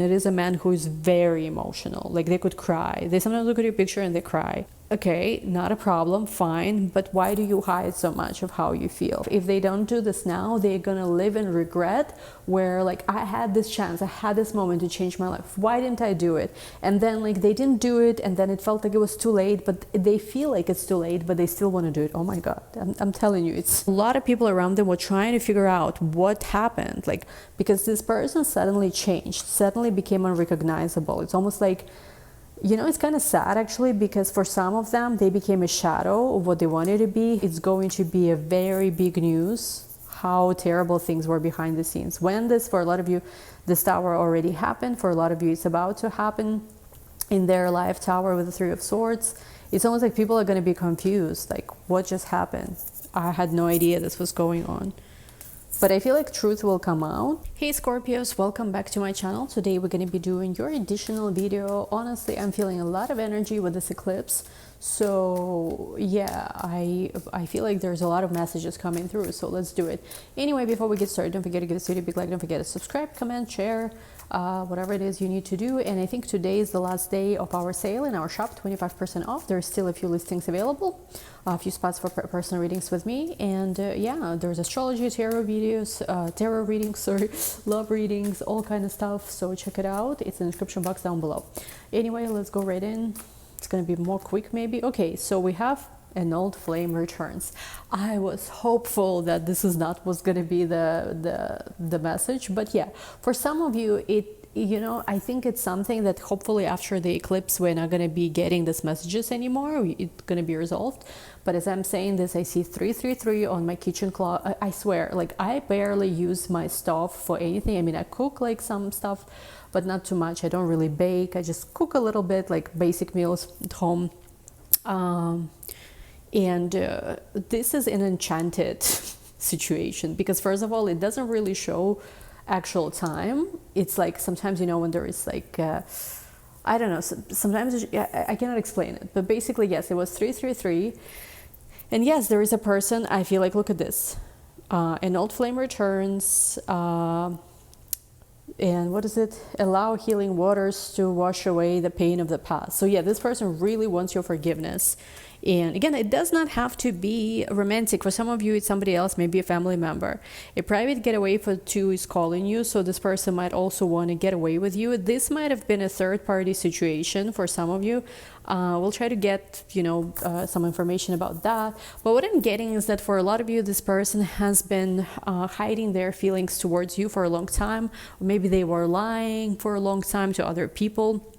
It is a man who is very emotional. Like, they could cry. They sometimes look at your picture and they cry. Okay, not a problem, fine, but why do you hide so much of how you feel? If they don't do this now, they're gonna live in regret, where like, I had this chance, I had this moment to change my life. Why didn't I do it? And then like, they didn't do it, and then it felt like it was too late, but they feel like it's too late, but they still want to do it. Oh my God, I'm telling you, it's a lot of people around them were trying to figure out what happened, like, because this person suddenly changed, suddenly became unrecognizable. It's almost like, you know, it's kind of sad actually, because for some of them, they became a shadow of what they wanted to be. It's going to be a very big news how terrible things were behind the scenes. When this, for a lot of you, this tower already happened. For a lot of you, it's about to happen in their life tower with the Three of Swords. It's almost like people are going to be confused. Like, what just happened? I had no idea this was going on. But I feel like truth will come out. Hey Scorpios, welcome back to my channel. Today we're going to be doing your additional video. Honestly, I'm feeling a lot of energy with this eclipse. So yeah, I feel like there's a lot of messages coming through. So let's do it. Anyway, before we get started, don't forget to give this video a big like. Don't forget to subscribe, comment, share, whatever it is you need to do. And I think today is the last day of our sale in our shop, 25% off. There's still a few listings available, a few spots for personal readings with me. And yeah, there's astrology, tarot videos, tarot readings, sorry, love readings, all kind of stuff. So check it out. It's in the description box down below. Anyway, let's go right in. It's gonna be more quick maybe. Okay, so we have an old flame returns. I was hopeful that this is not what's gonna be the message, but yeah, for some of you, you know, I think it's something that hopefully after the eclipse we're not going to be getting these messages anymore. It's going to be resolved. But as I'm saying this, I see 333 on my kitchen clock. I swear, like, I barely use my stove for anything. I mean, I cook like some stuff, but not too much. I don't really bake. I just cook a little bit, like basic meals at home. This is an enchanted situation, because first of all, it doesn't really show actual time. It's like sometimes, you know, when there is like I don't know, sometimes I cannot explain it, but basically yes, it was 333, and yes, there is a person. I feel like, look at this, an old flame returns, and what is it, allow healing waters to wash away the pain of the past. So yeah, this person really wants your forgiveness. And again, it does not have to be romantic. For some of you, it's somebody else, maybe a family member. A private getaway for two is calling you, so this person might also want to get away with you. This might have been a third-party situation for some of you. We'll try to get, you know, some information about that. But what I'm getting is that for a lot of you, this person has been hiding their feelings towards you for a long time. Or maybe they were lying for a long time to other people.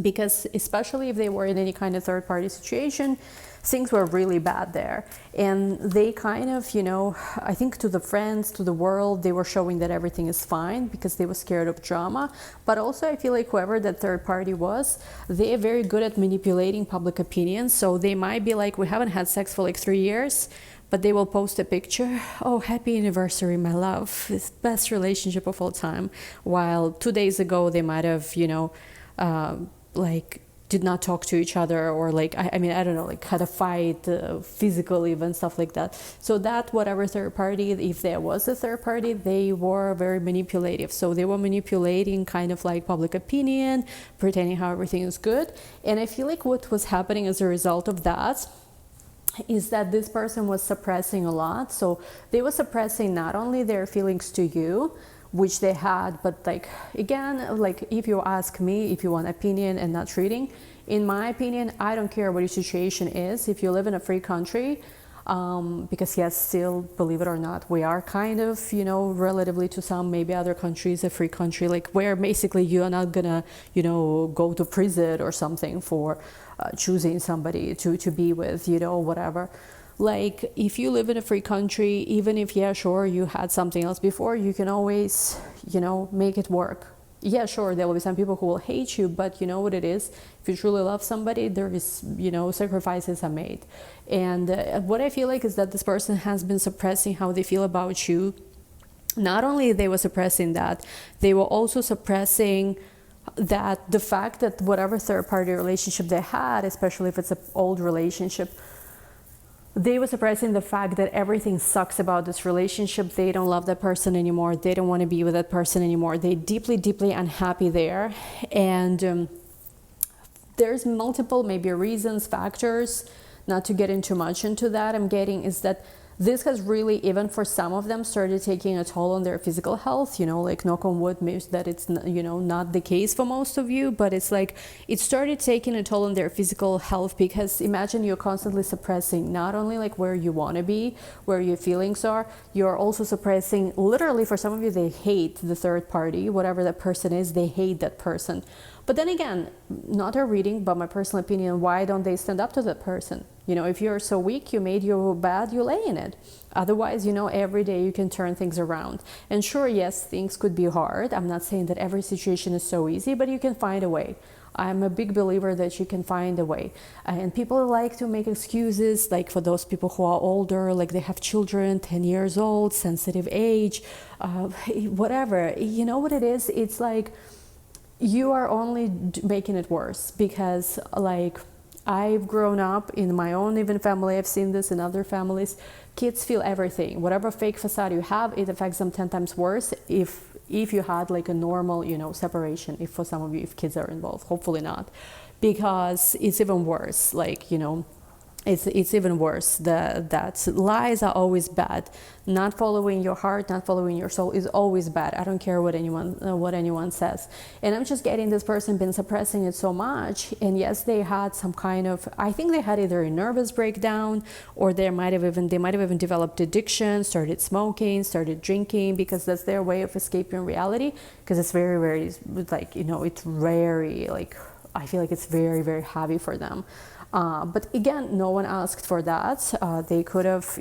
Because especially if they were in any kind of third-party situation, things were really bad there. And they kind of, you know, I think to the friends, to the world, they were showing that everything is fine because they were scared of drama. But also I feel like whoever that third party was, they are very good at manipulating public opinion. So they might be like, we haven't had sex for like 3 years, but they will post a picture. Oh, happy anniversary, my love. It's best relationship of all time. While 2 days ago, they might have, you know, like did not talk to each other, or like I mean, I don't know, like had a fight physically, even stuff like that. So that whatever third party, if there was a third party, they were very manipulative. So they were manipulating kind of like public opinion, pretending how everything is good. And I feel like what was happening as a result of that is that this person was suppressing a lot. So they were suppressing not only their feelings to you, which they had, but like, again, like if you ask me, if you want opinion and not reading, in my opinion, I don't care what your situation is. If you live in a free country, because yes, still, believe it or not, we are kind of, you know, relatively to some maybe other countries, a free country, like where basically you are not gonna, you know, go to prison or something for choosing somebody to be with, you know, whatever. Like, if you live in a free country, even if, yeah, sure, you had something else before, you can always, you know, make it work. Yeah, sure, there will be some people who will hate you, but you know what it is? If you truly love somebody, there is, you know, sacrifices are made. And what I feel like is that this person has been suppressing how they feel about you. Not only they were suppressing that, they were also suppressing that the fact that whatever third-party relationship they had, especially if it's an old relationship, they were suppressing the fact that everything sucks about this relationship. They don't love that person anymore. They don't want to be with that person anymore. They're deeply, deeply unhappy there. And there's multiple maybe reasons, factors, not to get into much into that. I'm getting is that this has really, even for some of them, started taking a toll on their physical health. Like knock on wood, maybe that it's not the case for most of you, but it's like it started taking a toll on their physical health, because imagine you're constantly suppressing not only like where you want to be, where your feelings are, you're also suppressing, literally for some of you, they hate the third party, whatever that person is, they hate that person. But then again, not a reading, but my personal opinion, why don't they stand up to that person? If you're so weak, you made your bed, you lay in it. Otherwise, every day you can turn things around. And sure, yes, things could be hard. I'm not saying that every situation is so easy, but you can find a way. I'm a big believer that you can find a way. And people like to make excuses, like for those people who are older, like they have children, 10 years old, sensitive age, whatever. You know what it is? It's like, you are only making it worse, because like I've grown up in my own even family, I've seen this in other families. Kids feel everything. Whatever fake facade you have, it affects them 10 times worse if you had like a normal, separation, if for some of you, if kids are involved. Hopefully not, because it's even worse. Like, it's even worse. That lies are always bad. Not following your heart, not following your soul is always bad. I don't care what anyone says. And I'm just getting this person been suppressing it so much. And yes, they had some kind of, I think they had either a nervous breakdown, or they might have even developed addiction, started smoking, started drinking, because that's their way of escaping reality. Because it's very, very like, it's very like, I feel like it's very, very heavy for them. But again, no one asked for that. They could have,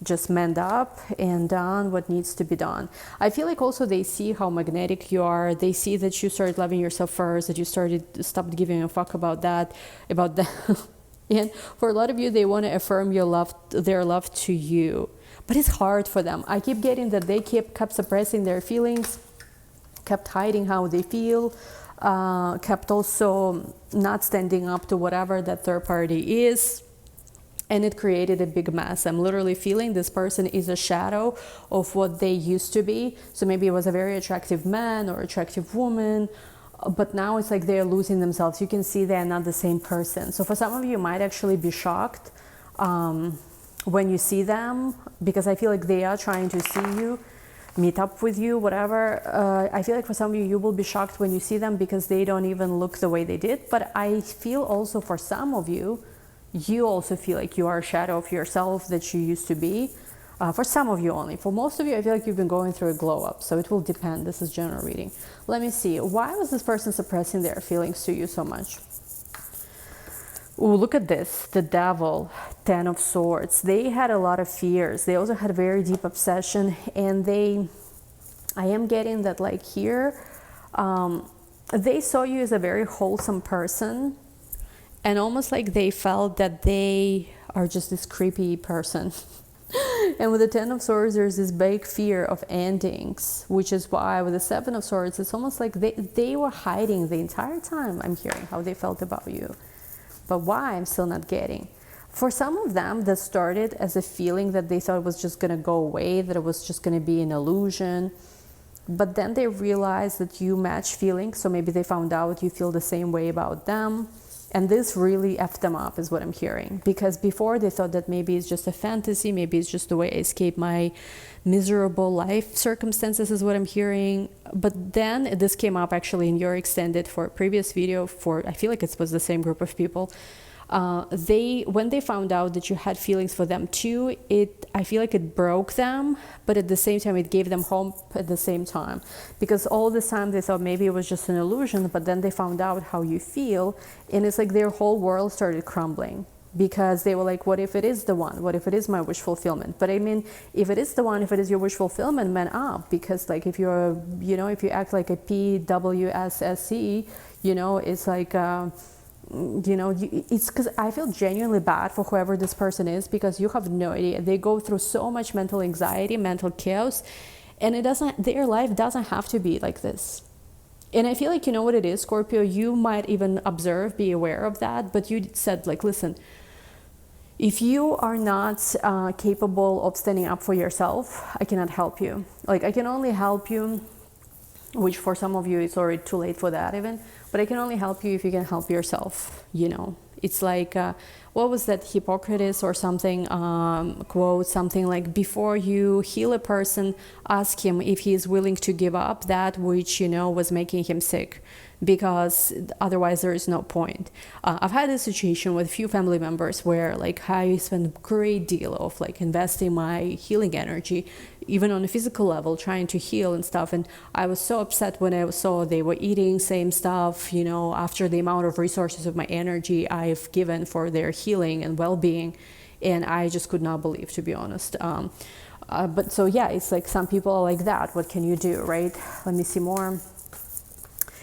just manned up and done what needs to be done. I feel like also they see how magnetic you are. They see that you started loving yourself first, that you stopped giving a fuck about that. And for a lot of you, they want to affirm their love to you. But it's hard for them. I keep getting that they kept suppressing their feelings, kept hiding how they feel, kept also not standing up to whatever that third party is, and it created a big mess. I'm literally feeling this person is a shadow of what they used to be. So maybe it was a very attractive man or attractive woman, but now it's like they're losing themselves. You can see they're not the same person. So for some of you, you might actually be shocked when you see them, because I feel like they are trying to see you, meet up with you, whatever. I feel like for some of you, you will be shocked when you see them, because they don't even look the way they did. But I feel also for some of you, you also feel like you are a shadow of yourself that you used to be. For some of you only. For most of you, I feel like you've been going through a glow up. So it will depend. This is general reading. Let me see. Why was this person suppressing their feelings to you so much? Ooh, look at this. The Devil, 10 of Swords. They had a lot of fears. They also had a very deep obsession. And I am getting that like here, they saw you as a very wholesome person. And almost like they felt that they are just this creepy person. And with the 10 of Swords, there's this big fear of endings, which is why with the 7 of Swords, it's almost like they were hiding the entire time. I'm hearing how they felt about you. But why, I'm still not getting. For some of them, that started as a feeling that they thought it was just going to go away, that it was just going to be an illusion. But then they realized that you match feelings, so maybe they found out you feel the same way about them. And this really effed them up, is what I'm hearing. Because before they thought that maybe it's just a fantasy, maybe it's just the way I escape my miserable life circumstances, is what I'm hearing. But then this came up actually in your extended for a previous video for, I feel like it was the same group of people. When they found out that you had feelings for them too, I feel like it broke them, but at the same time, it gave them hope at the same time. Because all this time they thought maybe it was just an illusion, but then they found out how you feel, and it's like their whole world started crumbling. Because they were like, what if it is the one? What if it is my wish fulfillment? But I mean, if it is the one, if it is your wish fulfillment, man up. Because like if you're, if you act like a PWSSC, it's like, it's because I feel genuinely bad for whoever this person is, because you have no idea. They go through so much mental anxiety, mental chaos, and their life doesn't have to be like this. And I feel like, you know what it is, Scorpio, you might even observe, be aware of that, but you said like, listen, If you are not capable of standing up for yourself, I cannot help you. Like, I can only help you, which for some of you it's already too late for that even, but I can only help you if you can help yourself, you know. It's like, what was that Hippocrates or something, quote, something like, before you heal a person, ask him if he is willing to give up that which, you know, was making him sick, because otherwise there is no point. I've had this situation with a few family members where like I spend a great deal of like investing my healing energy, even on a physical level, trying to heal and stuff. And I was so upset when I saw they were eating same stuff, you know, after the amount of resources of my energy I've given for their healing and well-being. And I just could not believe, to be honest. But so yeah, it's like some people are like that. What can you do, right? Let me see more.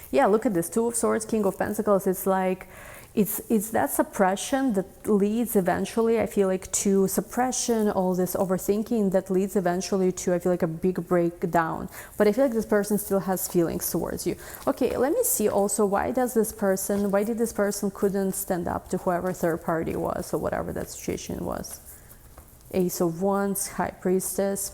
Yeah, look at this, Two of Swords, King of Pentacles. It's like, it's that suppression that leads eventually, I feel like, to suppression, all this overthinking that leads eventually to, I feel like, a big breakdown. But I feel like this person still has feelings towards you. Okay, let me see also, why did this person couldn't stand up to whoever third party was, or whatever that situation was? Ace of Wands, High Priestess,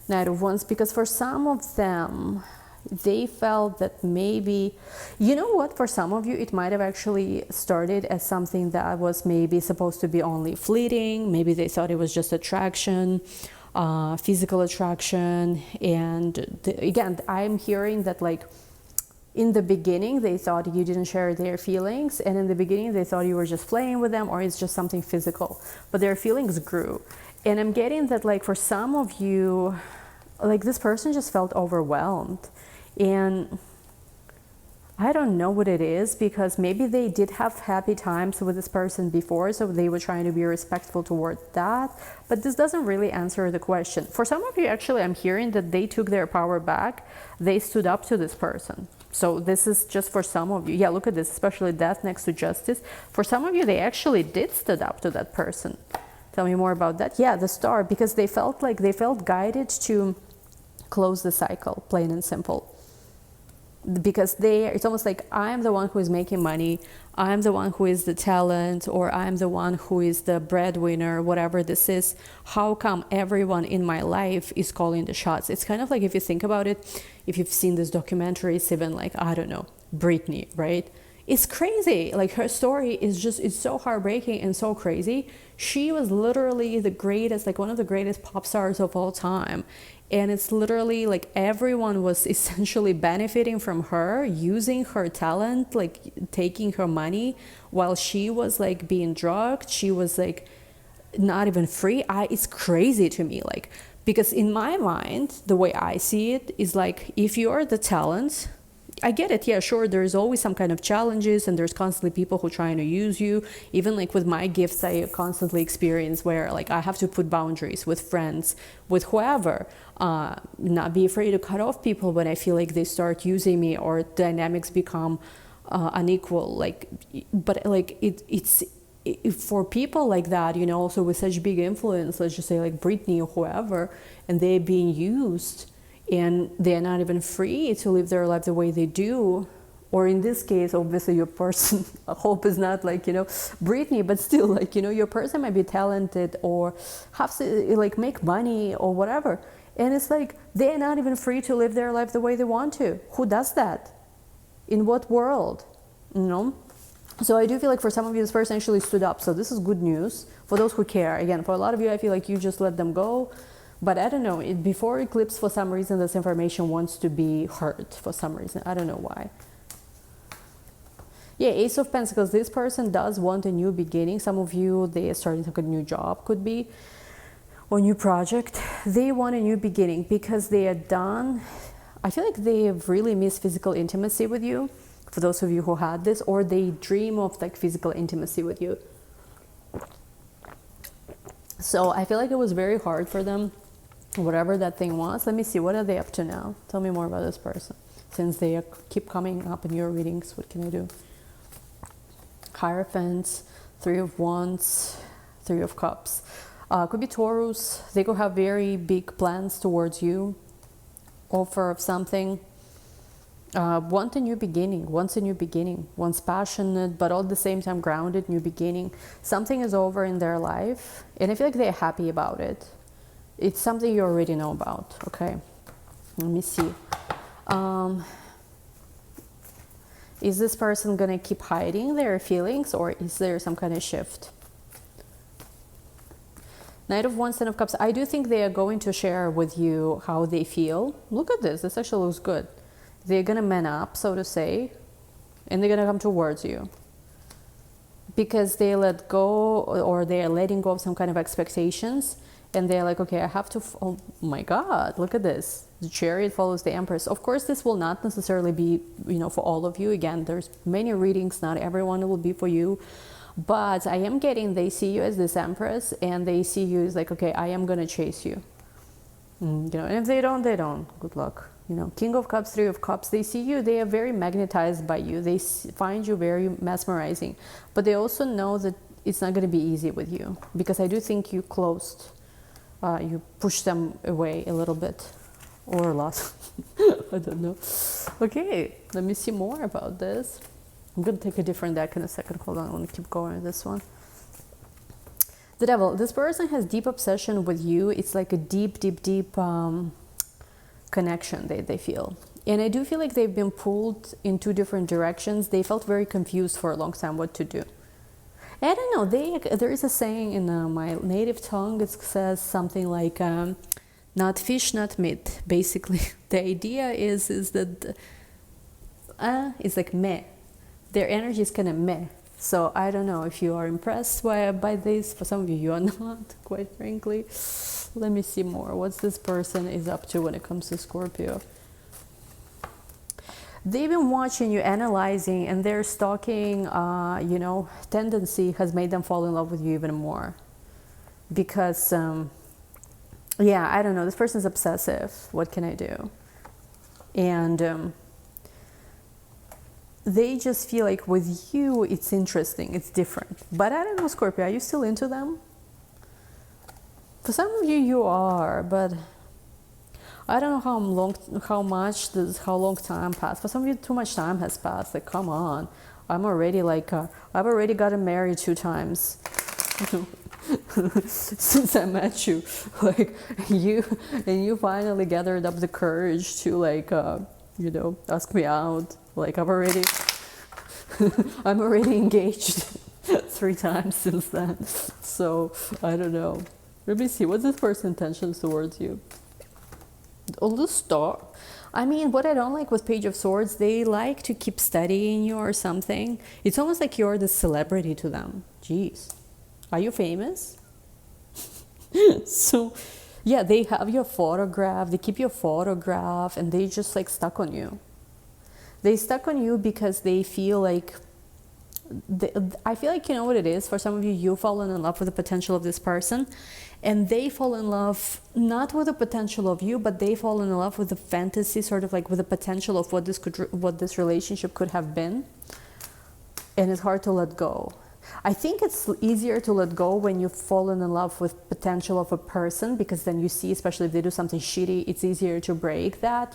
Knight of Wands, because for some of them, they felt that maybe, you know what, for some of you it might have actually started as something that was maybe supposed to be only fleeting. Maybe they thought it was just attraction, physical attraction. And again, I'm hearing that like in the beginning they thought you didn't share their feelings, and in the beginning they thought you were just playing with them or it's just something physical, but their feelings grew. And I'm getting that like for some of you, like this person just felt overwhelmed. And I don't know what it is, because maybe they did have happy times with this person before, so they were trying to be respectful toward that. But this doesn't really answer the question. For some of you, actually, I'm hearing that they took their power back. They stood up to this person. So this is just for some of you. Yeah, look at this, especially Death next to Justice. For some of you, they actually did stood up to that person. Tell me more about that. Yeah, the Star, because they felt guided to close the cycle, plain and simple. Because it's almost like, I'm the one who is making money, I'm the one who is the talent, or I'm the one who is the breadwinner, whatever this is. How come everyone in my life is calling the shots? It's kind of like, if you think about it, if you've seen this documentary, it's even like, I don't know, Britney, right? It's crazy. Like, her story is just, it's so heartbreaking and so crazy. She was literally the greatest, like one of the greatest pop stars of all time. And it's literally like everyone was essentially benefiting from her, using her talent, like taking her money, while she was like being drugged. She was like not even free. It's crazy to me, like, because in my mind, the way I see it is like, if you're the talent, I get it. Yeah, sure. There's always some kind of challenges, and there's constantly people who are trying to use you. Even like with my gifts, I constantly experience where like I have to put boundaries with friends, with whoever, not be afraid to cut off people when I feel like they start using me or dynamics become unequal. Like, but like it's for people like that, you know, also with such big influence, let's just say like Britney or whoever, and they're being used, and they're not even free to live their life the way they do. Or in this case, obviously your person, I hope is not like, you know, Britney, but still like, you know, your person might be talented or have to like make money or whatever. And it's like, they're not even free to live their life the way they want to. Who does that? In what world? You know? So I do feel like for some of you, this person actually stood up. So this is good news for those who care. Again, for a lot of you, I feel like you just let them go. But I don't know, before eclipse, for some reason, this information wants to be heard for some reason. I don't know why. Yeah, Ace of Pentacles, this person does want a new beginning. Some of you, they are starting to get a new job, could be, or new project. They want a new beginning because they are done. I feel like they have really missed physical intimacy with you, for those of you who had this, or they dream of like physical intimacy with you. So I feel like it was very hard for them, whatever that thing was. Let me see, what are they up to now? Tell me more about this person. Since they keep coming up in your readings, what can I do? Hierophant, Three of Wands, Three of Cups. Could be Taurus. They could have very big plans towards you, offer of something. Want a new beginning, wants a new beginning, wants passionate, but all at the same time grounded new beginning. Something is over in their life, and I feel like they're happy about it. It's something you already know about. Okay, let me see. Is this person gonna keep hiding their feelings, or is there some kind of shift? Knight of Wands, Ten of Cups. I do think they are going to share with you how they feel. Look at this. This actually looks good. They're going to man up, so to say, and they're going to come towards you. Because they let go, or they are letting go of some kind of expectations, and they're like, okay, I have to, oh my God, look at this. The Chariot follows the Empress. Of course, this will not necessarily be, for all of you. Again, there's many readings, not everyone will be for you. But I am getting, they see you as this Empress, and they see you as like, okay, I am going to chase you. And if they don't, they don't. Good luck. King of Cups, Three of Cups, they see you, they are very magnetized by you. They find you very mesmerizing. But they also know that it's not going to be easy with you. Because I do think you closed, you pushed them away a little bit. Or a lot. I don't know. Okay, let me see more about this. I'm going to take a different deck in a second. Hold on, I want to keep going with this one. The Devil. This person has deep obsession with you. It's like a deep, deep, deep connection they feel. And I do feel like they've been pulled in two different directions. They felt very confused for a long time what to do. I don't know. There is a saying in my native tongue. It says something like, not fish, not meat. Basically, the idea is that it's like meh. Their energy is kind of meh. So I don't know if you are impressed by this. For some of you, you are not, quite frankly. Let me see more. What's this person is up to when it comes to Scorpio? They've been watching you, analyzing, and their stalking, tendency has made them fall in love with you even more. Because, I don't know. This person's obsessive. What can I do? And they just feel like with you, it's interesting, it's different. But I don't know, Scorpio, are you still into them? For some of you, you are, but I don't know how long time passed. For some of you, too much time has passed. Like, come on, I'm already like, I've already gotten married 2 times. Since I met you, like you finally gathered up the courage to like, ask me out. Like I'm already engaged 3 times since then. So I don't know. Let me see. What's this person's intentions towards you? Oh, the Star. I mean, what I don't like with Page of Swords, they like to keep studying you or something. It's almost like you're the celebrity to them. Jeez. Are you famous? So, yeah, they have your photograph. They keep your photograph, and they just like stuck on you. They stuck on you because they feel like, I feel like, you know what it is? For some of you, you've fallen in love with the potential of this person, and they fall in love not with the potential of you, but they fall in love with the fantasy, sort of like with the potential of what this relationship could have been, and it's hard to let go. I think it's easier to let go when you've fallen in love with potential of a person, because then you see, especially if they do something shitty, it's easier to break that,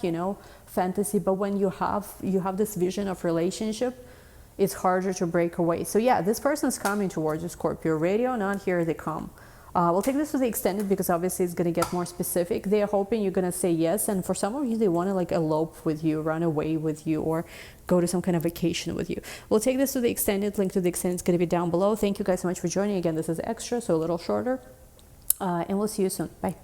fantasy. But when you have this vision of relationship, it's harder to break away. So yeah, this person's coming towards you, Scorpio. Ready or not, here they come. We'll take this to the extended because obviously it's going to get more specific. They are hoping you're going to say yes. And for some of you, they want to like elope with you, run away with you, or go to some kind of vacation with you. We'll take this to the extended. Link to the extended is going to be down below. Thank you guys so much for joining. Again, this is extra, so a little shorter. And we'll see you soon. Bye.